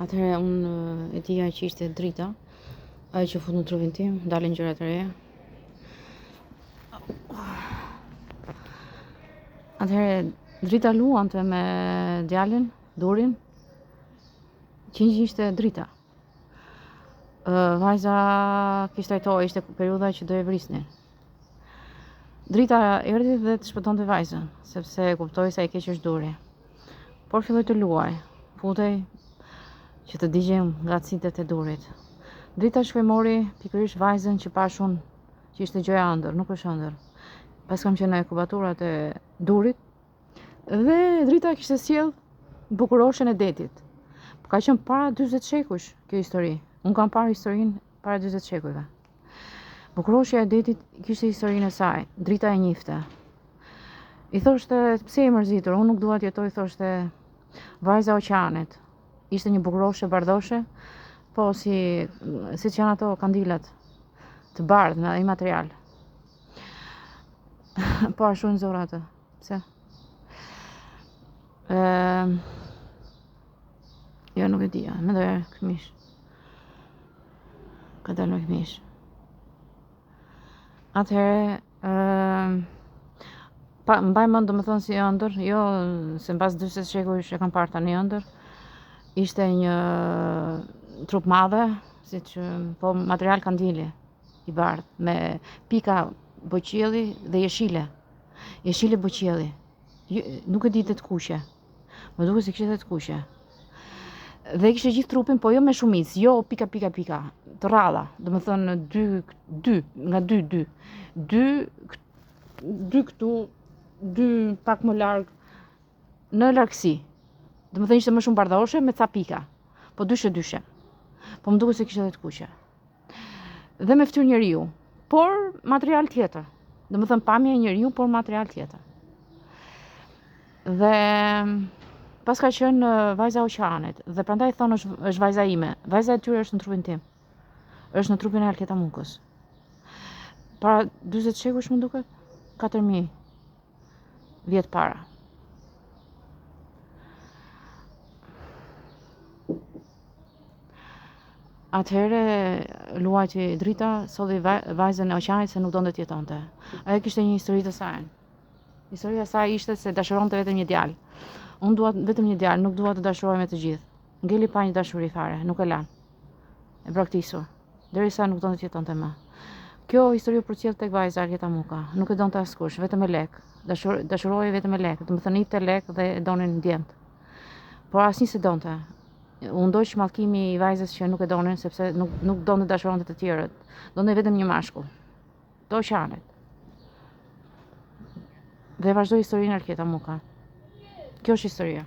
Atëherë unë e dija që ishte drita, ajo që fut në trupin tim, dalin gjëra të reja. Atëherë drita luante me djalin, durin, që ishte drita. Vajza kishte trajtohej, ishte periudha që do e vrisnin. Drita erdhi dhe të shpëtonte vajzën, sepse e kuptoi sa i keq është duri. Por filloi të luaj, futej që të digjej ngacitjet e durit. Drita shkoi mori pikërisht vajzën që pash unë që ishte gjëja ëndër, nuk është ëndër. Pas kam qenë në inkubaturat e durit dhe drita kishte sjell bukuroshen e detit. Ka qenë para 40 shekujsh kjo histori. Unë kam parë historinë para 40 shekujve. Bukuroshja e detit kishte historinë e saj, drita e njifte. I thoshte, pse je mërzitur, unë nuk dua të jetoj, thoshte, vajza oqeanit. Ishte një bukuroshe bardhoshe, po si që janë ato kandilat të bardhë me ai material. Po ashtu në zora atë, pse? Jo, nuk e dija, me dhe këmish. Ka dalë me këmish. Atëherë, mbaj mend domethënë si ëndër, jo se mbas 40 shekujsh e kam parë tani ëndër. Ishte një trup madhe, siç po material kandili i bardh me pika boqielli dhe jeshile. Jeshile boqielli. Nuk e di të kuqe. Më duket se kishte të kuqe. Dhe kishte gjithë trupin, po jo me shumicë, jo pika, të rralla, domethënë dy këtu, dy pak më larg në largësi. Domethënë ishte më shumë bardhoshe me ca pika, po dyshe. Po më duket se kishte edhe të kuqe. Dhe me fytyrë njeriu, por material tjetër. Domethënë pamje e njeriu, por material tjetër. Dhe pas ka qenë vajza oqeanit dhe prandaj thonë është vajza ime. Vajza e tyre është në trupin tim. Është në trupin e Alketa Mukës. Para 40 shekujsh më duket, 4000 vjet para. Atëherë luajti drita, solli vajzën e oqeanit se nuk donte të jetonte. Ajo kishte një histori të saj. Historia e saj ishte se dashuronte vetëm një djalë. Unë dua vetëm një djalë, nuk dua të dashurohej me të gjithë. Ngeli pa një dashuri fare, nuk e lan. E braktisur, derisa nuk donte të jetonte më. Kjo histori u përcjell tek vajza Alketa Muka. Nuk e donte askush, vetëm me lek. Dashurohej vetëm me lek. Domethënë ishte lek dhe e donin djemt. Por asnjë se donte. U ndoq mallkimi i vajzës që nuk e donin sepse nuk donte dashuronte të tjerët. Donte vetëm një mashkull. Të oqeanit. Dhe vazhdoi historinë Alketa Muka. Kjo është historia.